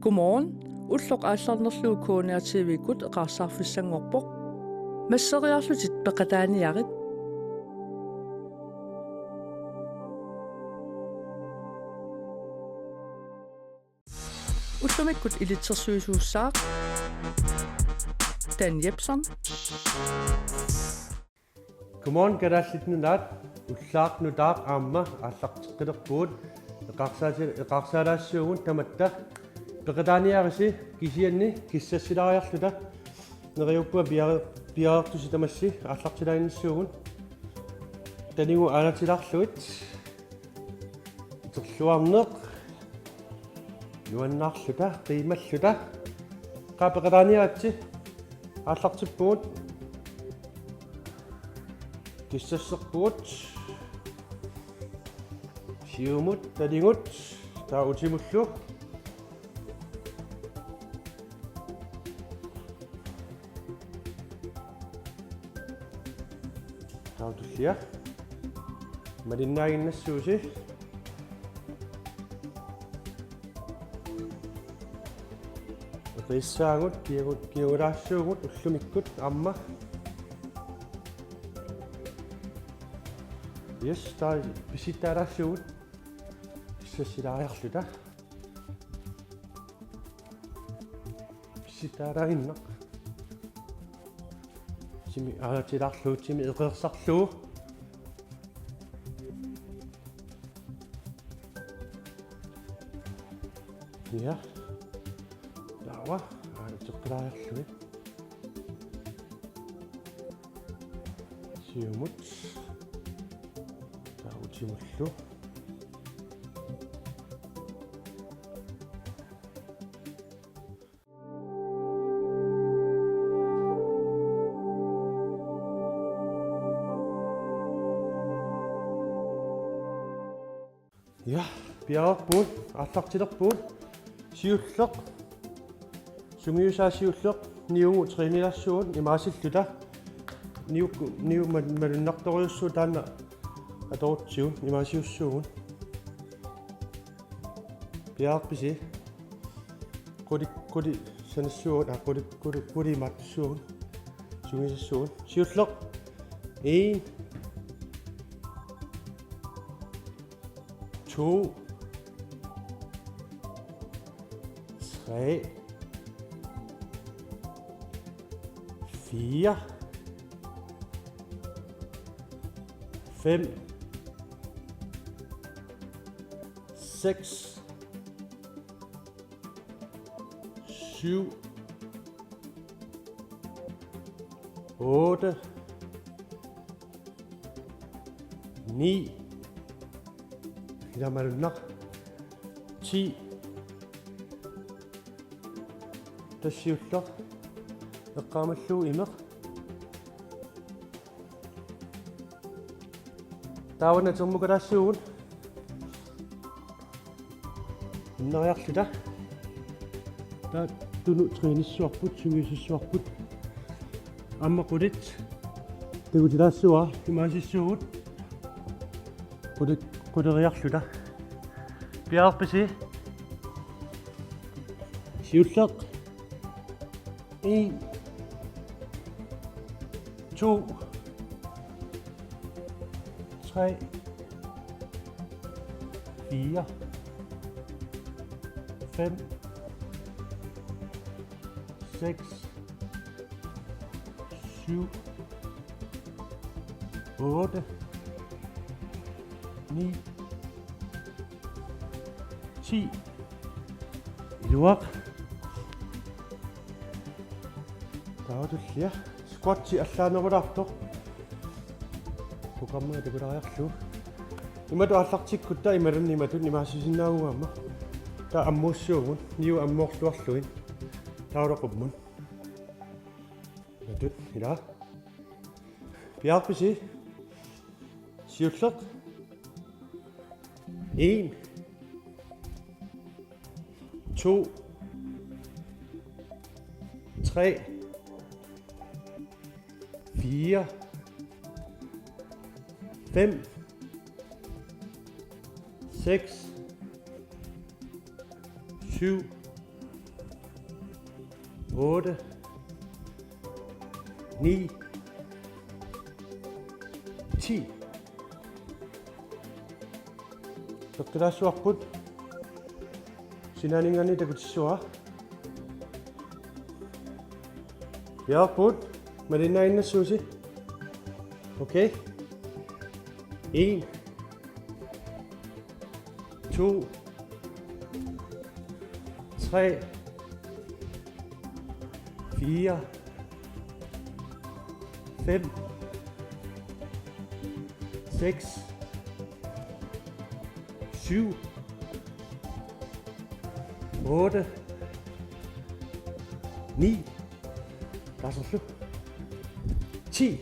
Godmorgen. Eqaarsaarneq kooniartiivikut eqaarsaarfissangorpoq. Masseriarlutit peqataaniarit. Utlumikut ilitsersuisuussaaq. Dan Jepsen. Godmorgen, Kalaallit Nunaata. Ullaaq nutaaq aamma aallarteqqilerpuut eqaarsaalaassuugun tamatta peqataaniarisi kisianni kissassilariarluta neriuppua piaartusi tamassi aallartilaanissuugun tanigu aalatilarluit terluarneq nuannaarluta qiimalluta qapeqataaniaatsi aallartippugut kissasserpugut siumut talingut taa utimullu tautullia malinnaaginnassuusi qissaagut kiugulaassuugut ullumikkut amma yes taa pisitaaraassuugut kissassilariarluta pisitaaraginneq simi aalatilarluut simi eqeersarluu ja taawa aalatiqqilariarluit siumut tautimullu ja piarpuut aallartilerpuut siulleq sungiusaasiulleq niungu trinilarsuun imaasilluta niu malunnartoriussuu taanna atorutiun imaasiussuugun piarpisi quli sanassuun qulimaattussuugun sungisassuun siulleq 1 2 3 4 5 6 7 8 9 ilamalunaq 10 tassiulleq eqqaamalluu imeq taawana termukalaassuugun innariarluta taa tunu triinissuarput sungiusissuarput amma qulit tagutilaassuа imaasissuugut quleriarluta piarpisi siulleq 1 2 3 4 5 6 7 8 9 10 iluaq tautullia squatsi allaanerulaartoq programma takulariarlu imatu allartikkutta imalunnimatun imaasisinnaauguamma taa ammuussuugun niu ammoorluarluin tauleqummun natut ila piarpisi siulleq 1 2 3 4 5 6 7 8, 9, 10. Toqqilaassuarput sinaaningarni takutissua. Bjergput malinnainassuusi. Okay. 1, 2, 3, 4, 5, 6, 7, 8, 9, der er så slut. 10.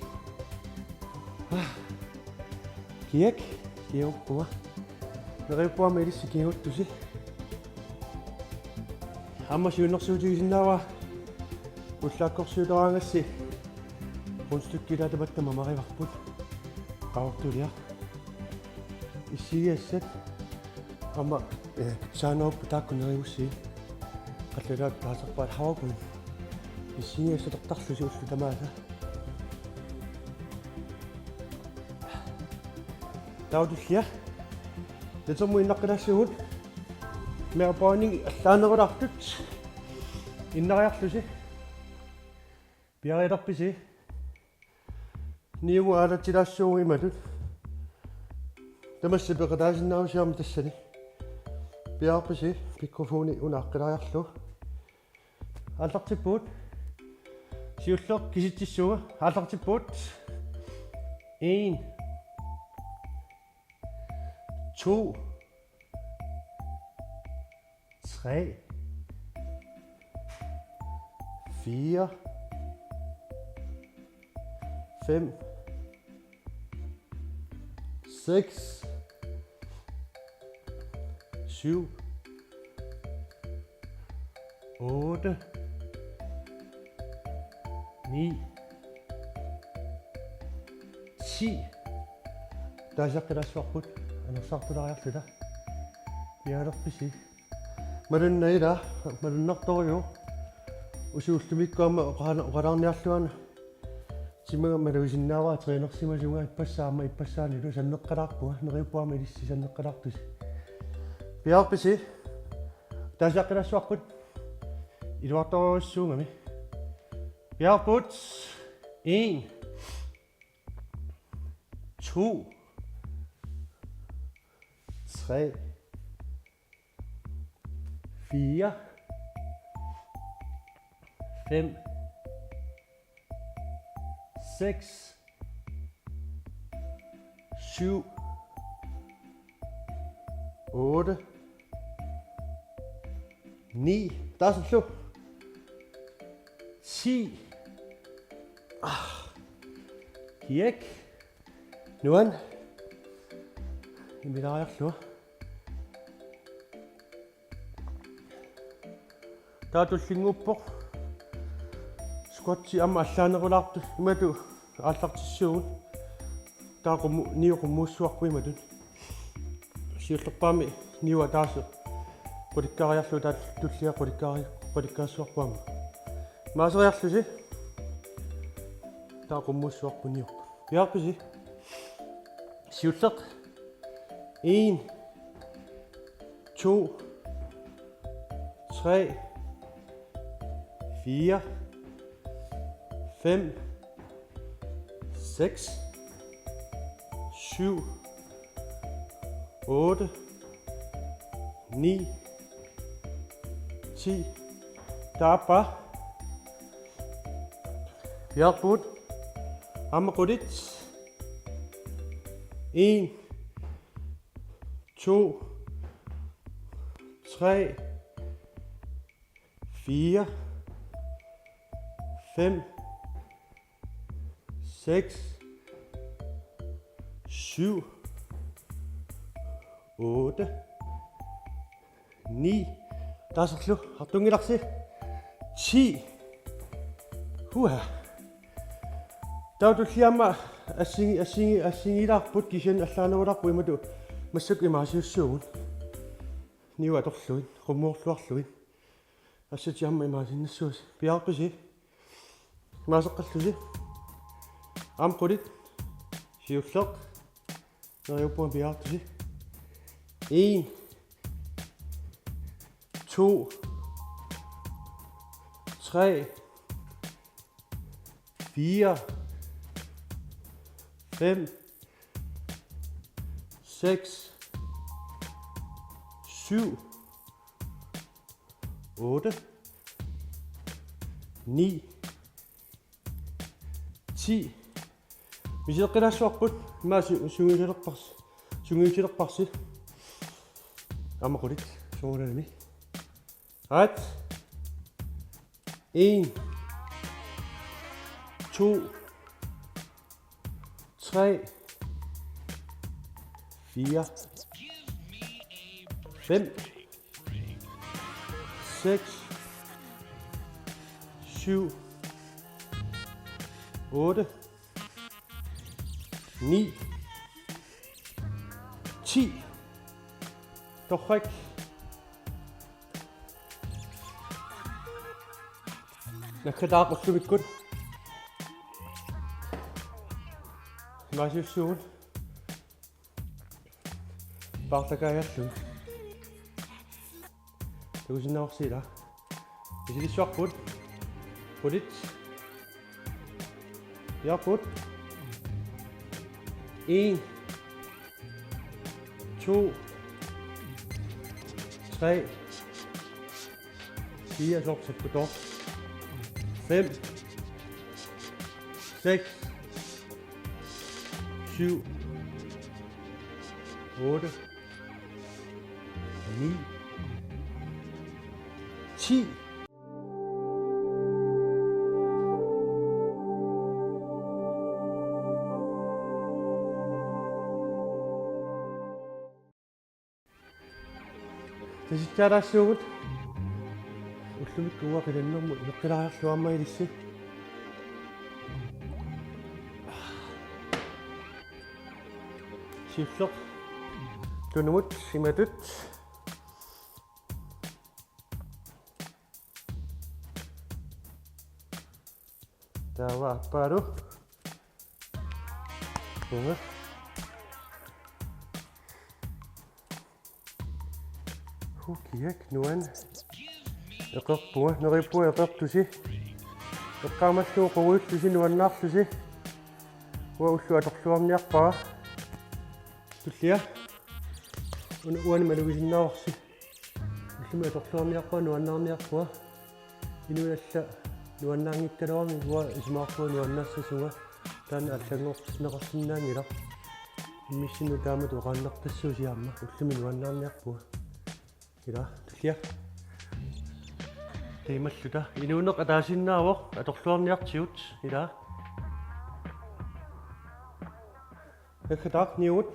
Kiek, kiek på. Nariupua medis kiek tusi. Hamma syynnersuutigisinnaava ullaakkorsuutoraangassi runstukkila tapatta mamarivarput qaortulia issigiassat amma saanooppu taakkuneriussi qallalaat taasarpaat havakun issigiassat tartarlusi ullu tamaasa tautullia tatommu innaqqalaassugut meerpaaning allaanerulartut innariarlusi piarilarpisi niugu aalatilaassuugu imatut tamassi peqataasinnaarusiarmi tassani piarpisi mikrofoni unaaqqilariarlu aallartippuut siulleq kisittissuuga aallartippuut 1 2 3 4 5 6 7 8 9 10 taasaqqilassuarput anersartulariarluta pialerpisi malunnaila malunnartoriu usuullumikkuama oqalarniarluana simaga maluisinnaavaa treenersimasuga ippassaanilu sanneqqalaarpua neriuppuarma ilissi sanneqqalaartusi piarpisi taasaqqilassuarput iluartoriussuungami piarput 1 2 3 4 5 6 7 8 9 der er så slut 10 kiek nuan imidariarlu taatullinguuppoq squatsi amma allaanerulartu imatu aallartissuugut taaqummu niuqummuussuarpu imatut siullerpaami niua taasu qulikkariarlu taallullia qulikkaassuarpuama maaseriarlusi taaqummuussuarpu niuq piarpisi siulleq 1 2 3 4 5 6 7 8 9 10 taappa piarput ammaqulit 1 2 3 4 5 6 7 8 9 der er så klog har du ikke lagt se 10 der er du siger mig at sige der på kishen at lande der på mig du med så meget søvn ni var doch så rumor flot så ассатиамма имаасиннассуус пиарписи маасеққаллуси амқулит сиуллеқ нериуппуа пиартуси 1 2 3 4 5 6 7 8 9 10 мисеққилаассуарпут маа сунгиусилерпарси амақулит сунгуланами ат 1 2 3 4 5 6 7 8 9 10 Torrik nakadaaq ullumikut maasissuun partakaayallu tuusinnaorsiila isilissuarput pulit yarput 1 2 3 4 sopset på dog 5 6 7 8 9 10 Tasitaraasugut ullumik uaqilannermu ileqqilaajarluammagilissi siulleq tunumut imatut taava appaalu unga kiak nuan eqerpua nerippua eqertusi eqqaamallugu quguullusi nuannaarlusi ua ullu atorluarniarpaa tullia uani malugisinnaorsi ullumi atorluarniarpaa nuannaarniarpua inuilla nuannaangittaluarmi ua isimaarpua nuannaassasuga taana аллангорнеқарсинаангила иммиссину таамат оqaannartassuusiaamma ullumi nuannaarniarpua ila tullia теймаллута инуунеқ атаасиннаавоқ аторлуарниартиут ила эккатаақ ниут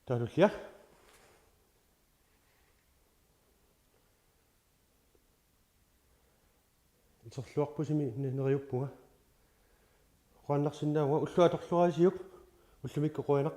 талулlia итерлуарпусими нериуппунга қуаннарсиннаауга уллуаторлураасиуп уллумикку қуянеқ